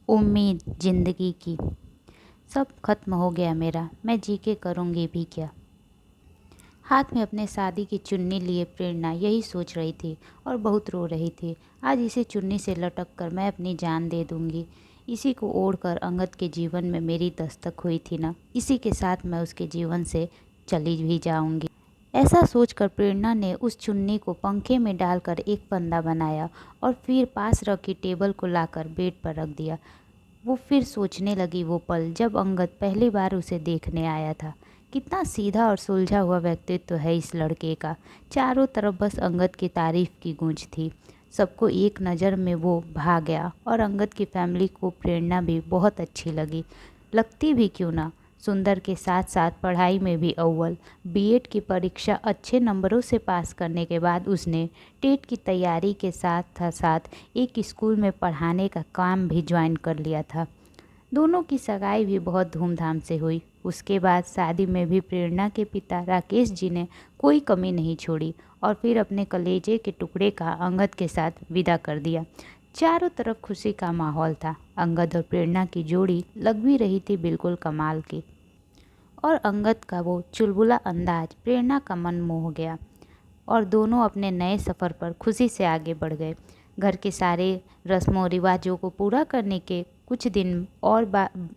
उम्मीद जिंदगी की। सब खत्म हो गया मेरा, मैं जी के करूँगी भी क्या। हाथ में अपने शादी की चुन्नी लिए प्रेरणा यही सोच रही थी और बहुत रो रही थी। आज इसे चुन्नी से लटक कर मैं अपनी जान दे दूंगी। इसी को ओढ़कर अंगद के जीवन में मेरी दस्तक हुई थी ना, इसी के साथ मैं उसके जीवन से चली भी जाऊंगी। ऐसा सोचकर प्रेरणा ने उस चुन्नी को पंखे में डालकर एक फंदा बनाया और फिर पास रखी टेबल को लाकर बेड पर रख दिया। वो फिर सोचने लगी वो पल जब अंगद पहली बार उसे देखने आया था। कितना सीधा और सुलझा हुआ व्यक्तित्व है इस लड़के का। चारों तरफ बस अंगद की तारीफ की गूंज थी। सबको एक नज़र में वो भा गया और अंगद की फैमिली को प्रेरणा भी बहुत अच्छी लगी। लगती भी क्यों ना, सुंदर के साथ साथ पढ़ाई में भी अव्वल। बीएड की परीक्षा अच्छे नंबरों से पास करने के बाद उसने टेट की तैयारी के साथ साथ एक स्कूल में पढ़ाने का काम भी ज्वाइन कर लिया था। दोनों की सगाई भी बहुत धूमधाम से हुई। उसके बाद शादी में भी प्रेरणा के पिता राकेश जी ने कोई कमी नहीं छोड़ी और फिर अपने कलेजे के टुकड़े का अंगद के साथ विदा कर दिया। चारों तरफ खुशी का माहौल था। अंगद और प्रेरणा की जोड़ी लग भी रही थी बिल्कुल कमाल की। और अंगद का वो चुलबुला अंदाज प्रेरणा का मन मोह गया और दोनों अपने नए सफ़र पर खुशी से आगे बढ़ गए। घर के सारे रस्मों रिवाजों को पूरा करने के कुछ दिन और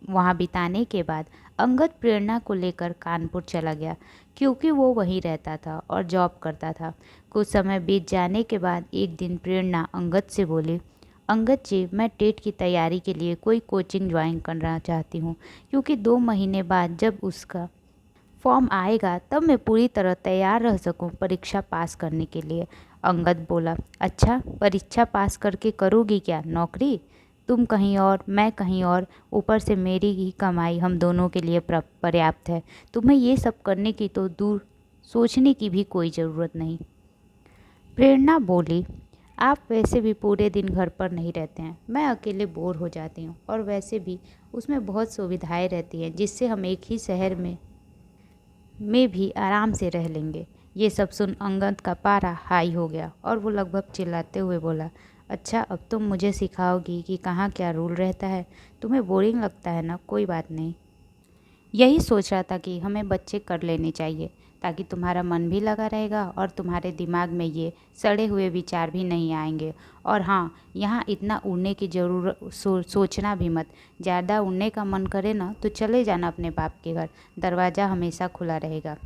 वहाँ बिताने के बाद अंगद प्रेरणा को लेकर कानपुर चला गया, क्योंकि वो वहीं रहता था और जॉब करता था। कुछ समय बीत जाने के बाद एक दिन प्रेरणा अंगद से बोली, अंगद जी, मैं टेट की तैयारी के लिए कोई कोचिंग ज्वाइन करना चाहती हूँ, क्योंकि 2 महीने बाद जब उसका फॉर्म आएगा तब मैं पूरी तरह तैयार रह सकूं परीक्षा पास करने के लिए। अंगद बोला, अच्छा, परीक्षा पास करके करोगी क्या नौकरी? तुम कहीं और, मैं कहीं और, ऊपर से मेरी ही कमाई हम दोनों के लिए पर्याप्त है। तुम्हें ये सब करने की तो दूर सोचने की भी कोई ज़रूरत नहीं। प्रेरणा बोली, आप वैसे भी पूरे दिन घर पर नहीं रहते हैं, मैं अकेले बोर हो जाती हूँ और वैसे भी उसमें बहुत सुविधाएं रहती हैं जिससे हम एक ही शहर में भी आराम से रह लेंगे। ये सब सुन अंगद का पारा हाई हो गया और वो लगभग चिल्लाते हुए बोला, अच्छा, अब तुम मुझे सिखाओगी कि कहाँ क्या रूल रहता है? तुम्हें बोरिंग लगता है ना? कोई बात नहीं। यही सोच रहा था कि हमें बच्चे कर लेने चाहिए, ताकि तुम्हारा मन भी लगा रहेगा और तुम्हारे दिमाग में ये सड़े हुए विचार भी नहीं आएंगे। और हाँ, यहाँ इतना उड़ने की ज़रूरत सोचना भी मत। ज़्यादा उड़ने का मन करे ना तो चले जाना अपने बाप के घर, दरवाज़ा हमेशा खुला रहेगा।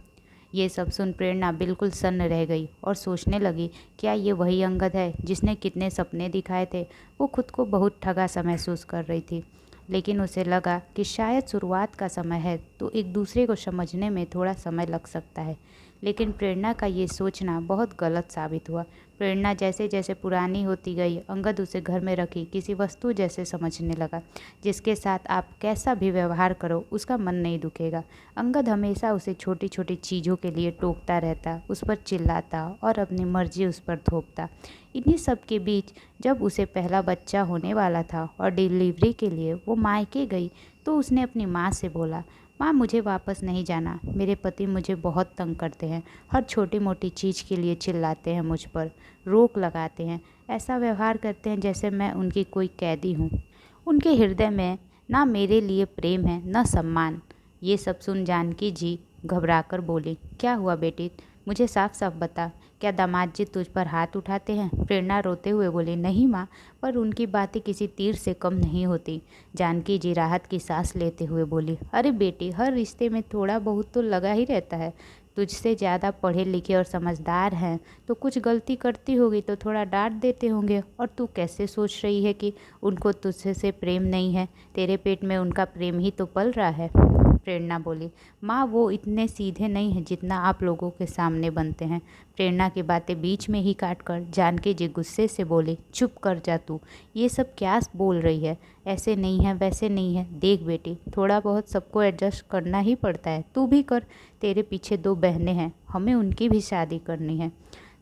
ये सब सुन प्रेरणा बिल्कुल सन्न रह गई और सोचने लगी, क्या ये वही अंगद है जिसने कितने सपने दिखाए थे? वो खुद को बहुत ठगा सा महसूस कर रही थी, लेकिन उसे लगा कि शायद शुरुआत का समय है तो एक दूसरे को समझने में थोड़ा समय लग सकता है। लेकिन प्रेरणा का ये सोचना बहुत गलत साबित हुआ। प्रेरणा जैसे जैसे पुरानी होती गई, अंगद उसे घर में रखी किसी वस्तु जैसे समझने लगा, जिसके साथ आप कैसा भी व्यवहार करो उसका मन नहीं दुखेगा। अंगद हमेशा उसे छोटी छोटी चीज़ों के लिए टोकता रहता, उस पर चिल्लाता और अपनी मर्जी उस पर थोपता। इन्हीं सब के बीच जब उसे पहला बच्चा होने वाला था और डिलीवरी के लिए वो मायके गई, तो उसने अपनी माँ से बोला, माँ, मुझे वापस नहीं जाना। मेरे पति मुझे बहुत तंग करते हैं, हर छोटी मोटी चीज़ के लिए चिल्लाते हैं, मुझ पर रोक लगाते हैं, ऐसा व्यवहार करते हैं जैसे मैं उनकी कोई कैदी हूँ। उनके हृदय में ना मेरे लिए प्रेम है न सम्मान। ये सब सुन जानकी जी घबराकर बोली, क्या हुआ बेटी? मुझे साफ साफ बता, क्या दामाद जी तुझ पर हाथ उठाते हैं? प्रेरणा रोते हुए बोली, नहीं माँ, पर उनकी बातें किसी तीर से कम नहीं होती। जानकी जी राहत की सांस लेते हुए बोली, अरे बेटी, हर रिश्ते में थोड़ा बहुत तो लगा ही रहता है। तुझसे ज़्यादा पढ़े लिखे और समझदार हैं तो कुछ गलती करती होगी तो थोड़ा डांट देते होंगे। और तू कैसे सोच रही है कि उनको तुझसे से प्रेम नहीं है? तेरे पेट में उनका प्रेम ही तो पल रहा है। प्रेरणा बोली, माँ, वो इतने सीधे नहीं हैं जितना आप लोगों के सामने बनते हैं। प्रेरणा की बातें बीच में ही काट कर जानकी जी गुस्से से बोले, चुप कर जा तू, ये सब क्या बोल रही है? ऐसे नहीं है, वैसे नहीं है। देख बेटी, थोड़ा बहुत सबको एडजस्ट करना ही पड़ता है, तू भी कर। तेरे पीछे 2 बहनें हैं, हमें उनकी भी शादी करनी है।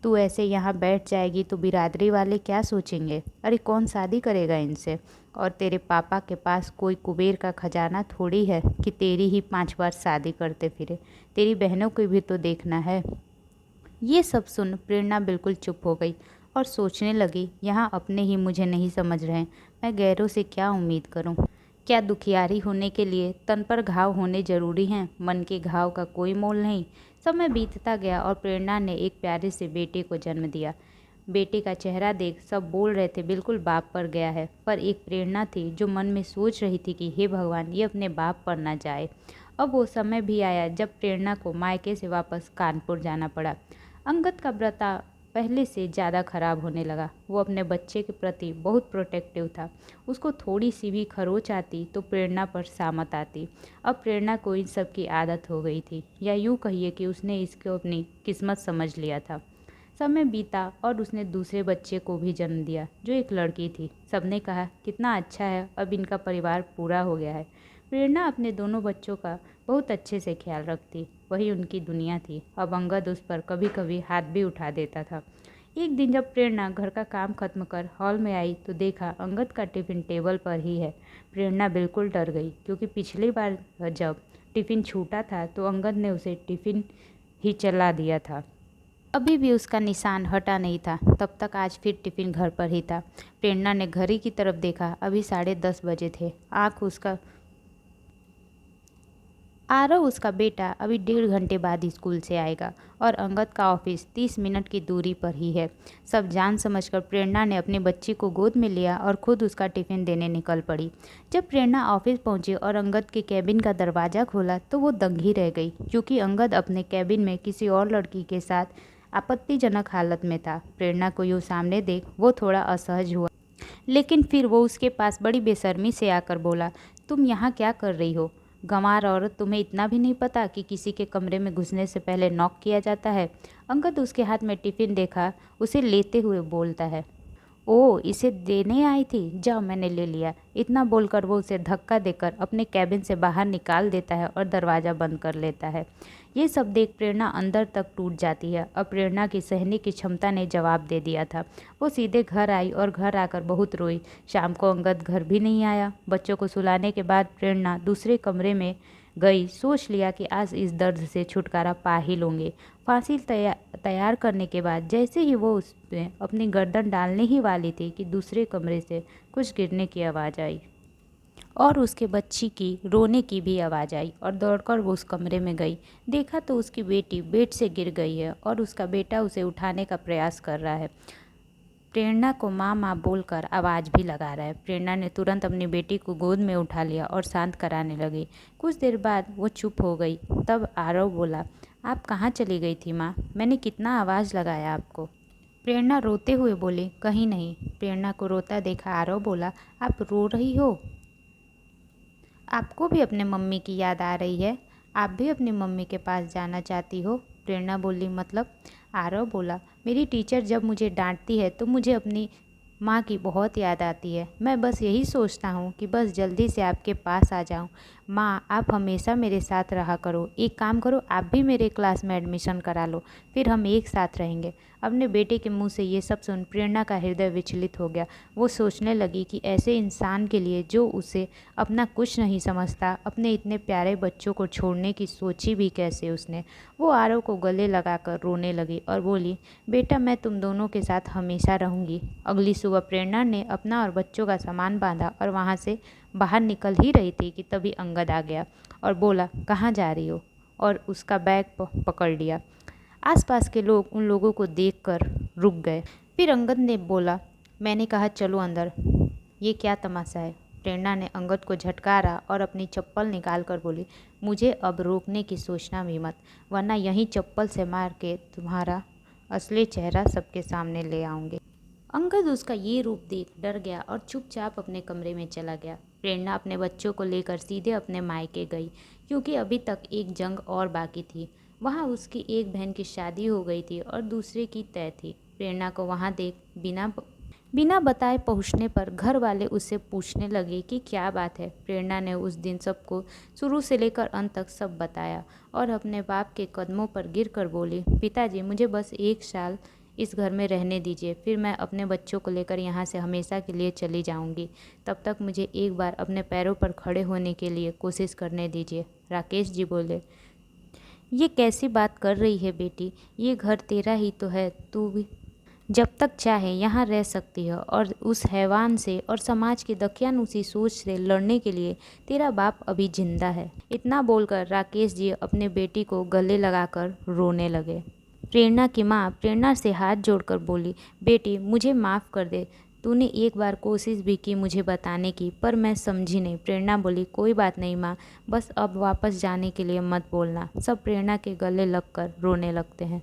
तू ऐसे यहाँ बैठ जाएगी तो बिरादरी वाले क्या सोचेंगे? अरे कौन शादी करेगा इनसे? और तेरे पापा के पास कोई कुबेर का खजाना थोड़ी है कि तेरी ही 5 बार शादी करते फिरे। तेरी बहनों को भी तो देखना है। ये सब सुन प्रेरणा बिल्कुल चुप हो गई और सोचने लगी, यहाँ अपने ही मुझे नहीं समझ रहे, मैं गैरों से क्या उम्मीद करूं? क्या दुखियारी होने के लिए तन पर घाव होने जरूरी हैं? मन के घाव का कोई मोल नहीं। समय बीतता गया और प्रेरणा ने एक प्यारे से बेटे को जन्म दिया। बेटे का चेहरा देख सब बोल रहे थे बिल्कुल बाप पर गया है, पर एक प्रेरणा थी जो मन में सोच रही थी कि हे भगवान, ये अपने बाप पर ना जाए। अब वो समय भी आया जब प्रेरणा को मायके से वापस कानपुर जाना पड़ा। अंगद का व्रता पहले से ज़्यादा खराब होने लगा। वो अपने बच्चे के प्रति बहुत प्रोटेक्टिव था। उसको थोड़ी सी भी खरोच आती तो प्रेरणा पर सामत आती। अब प्रेरणा को इन सब की आदत हो गई थी, या यूँ कहिए कि उसने इसको अपनी किस्मत समझ लिया था। समय बीता और उसने दूसरे बच्चे को भी जन्म दिया जो एक लड़की थी। सबने कहा कितना अच्छा है, अब इनका परिवार पूरा हो गया है। प्रेरणा अपने दोनों बच्चों का बहुत अच्छे से ख्याल रखती, वही उनकी दुनिया थी। अब अंगद उस पर कभी कभी हाथ भी उठा देता था। एक दिन जब प्रेरणा घर का काम खत्म कर हॉल में आई तो देखा अंगद का टिफ़िन टेबल पर ही है। प्रेरणा बिल्कुल डर गई, क्योंकि पिछली बार जब टिफ़िन छूटा था तो अंगद ने उसे टिफ़िन ही चला दिया था। अभी भी उसका निशान हटा नहीं था। तब तक आज फिर टिफ़िन घर पर ही था। प्रेरणा ने घड़ी की तरफ देखा, अभी 10:30 बजे थे। आरव उसका बेटा अभी 1.5 घंटे बाद स्कूल से आएगा और अंगद का ऑफिस 30 मिनट की दूरी पर ही है। सब जान समझकर प्रेरणा ने अपनी बच्ची को गोद में लिया और खुद उसका टिफ़िन देने निकल पड़ी। जब प्रेरणा ऑफिस पहुंची और अंगद के कैबिन का दरवाज़ा खोला तो वो दंग ही रह गई, क्योंकि अंगद अपने कैबिन में किसी और लड़की के साथ आपत्तिजनक हालत में था। प्रेरणा को यूँ सामने देख वो थोड़ा असहज हुआ, लेकिन फिर वो उसके पास बड़ी बेशर्मी से आकर बोला, तुम यहाँ क्या कर रही हो? गंवार औरत, तुम्हें इतना भी नहीं पता कि किसी के कमरे में घुसने से पहले नॉक किया जाता है? अंगद उसके हाथ में टिफ़िन देखा उसे लेते हुए बोलता है, ओह, इसे देने आई थी, जाओ मैंने ले लिया। इतना बोलकर वो उसे धक्का देकर अपने कैबिन से बाहर निकाल देता है और दरवाज़ा बंद कर लेता है। ये सब देख प्रेरणा अंदर तक टूट जाती है। अब प्रेरणा की सहने की क्षमता ने जवाब दे दिया था। वो सीधे घर आई और घर आकर बहुत रोई। शाम को अंगद घर भी नहीं आया। बच्चों को सुलाने के बाद प्रेरणा दूसरे कमरे में गई। सोच लिया कि आज इस दर्द से छुटकारा पा ही लूँगी। फांसी तैयार करने के बाद जैसे ही वो उसमें अपनी गर्दन डालने ही वाली थी कि दूसरे कमरे से कुछ गिरने की आवाज़ आई और उसके बच्ची की रोने की भी आवाज़ आई और दौड़कर वो उस कमरे में गई। देखा तो उसकी बेटी बेड से गिर गई है और उसका बेटा उसे उठाने का प्रयास कर रहा है। प्रेरणा को माँ माँ बोलकर आवाज़ भी लगा रहा है। प्रेरणा ने तुरंत अपनी बेटी को गोद में उठा लिया और शांत कराने लगी। कुछ देर बाद वो चुप हो गई। तब आरव बोला, आप कहाँ चली गई थी माँ? मैंने कितना आवाज़ लगाया आपको। प्रेरणा रोते हुए बोली, कहीं नहीं। प्रेरणा को रोता देखा आरव बोला, आप रो रही हो? आपको भी अपने मम्मी की याद आ रही है? आप भी अपनी मम्मी के पास जाना चाहती हो? प्रेरणा बोली, मतलब? आरव बोला, मेरी टीचर जब मुझे डांटती है तो मुझे अपनी माँ की बहुत याद आती है। मैं बस यही सोचता हूँ कि बस जल्दी से आपके पास आ जाऊँ। माँ, आप हमेशा मेरे साथ रहा करो। एक काम करो, आप भी मेरे क्लास में एडमिशन करा लो, फिर हम एक साथ रहेंगे। अपने बेटे के मुंह से ये सब सुन प्रेरणा का हृदय विचलित हो गया। वो सोचने लगी कि ऐसे इंसान के लिए जो उसे अपना कुछ नहीं समझता, अपने इतने प्यारे बच्चों को छोड़ने की सोची भी कैसे उसने। वो आरव को गले लगाकर रोने लगी और बोली, बेटा मैं तुम दोनों के साथ हमेशा रहूँगी। अगली सुबह प्रेरणा ने अपना और बच्चों का सामान बांधा और वहाँ से बाहर निकल ही रही थी कि तभी अंगद आ गया और बोला, कहाँ जा रही हो? और उसका बैग पकड़ लिया। आसपास के लोग उन लोगों को देखकर रुक गए। फिर अंगद ने बोला, मैंने कहा चलो अंदर, ये क्या तमाशा है? प्रेरणा ने अंगद को झटकारा और अपनी चप्पल निकाल कर बोली, मुझे अब रोकने की सोचना भी मत, वरना यहीं चप्पल से मार के तुम्हारा असली चेहरा सबके सामने ले आऊँगे। अंगद उसका ये रूप देख डर गया और चुपचाप अपने कमरे में चला गया। प्रेरणा अपने बच्चों को लेकर सीधे अपने मायके गई, क्योंकि अभी तक एक जंग और बाकी थी। वहाँ उसकी एक बहन की शादी हो गई थी और दूसरे की तय थी। प्रेरणा को वहाँ देख बिना बताए पहुँचने पर घर वाले उससे पूछने लगे कि क्या बात है। प्रेरणा ने उस दिन सबको शुरू से लेकर अंत तक सब बताया और अपने बाप के कदमों पर गिरकर बोली, पिताजी मुझे बस 1 साल इस घर में रहने दीजिए, फिर मैं अपने बच्चों को लेकर यहाँ से हमेशा के लिए चली जाऊँगी। तब तक मुझे एक बार अपने पैरों पर खड़े होने के लिए कोशिश करने दीजिए। राकेश जी बोले, ये कैसी बात कर रही है बेटी? ये घर तेरा ही तो है, जब तक चाहे यहाँ रह सकती है और उस हैवान से और समाज की दकियानुसी सोच से लड़ने के लिए तेरा बाप अभी जिंदा है। इतना बोलकर राकेश जी अपने बेटी को गले लगाकर रोने लगे। प्रेरणा की माँ प्रेरणा से हाथ जोड़कर बोली, बेटी मुझे माफ़ कर दे, तूने एक बार कोशिश भी की मुझे बताने की, पर मैं समझी नहीं। प्रेरणा बोली, कोई बात नहीं माँ, बस अब वापस जाने के लिए मत बोलना। सब प्रेरणा के गले लगकर रोने लगते हैं।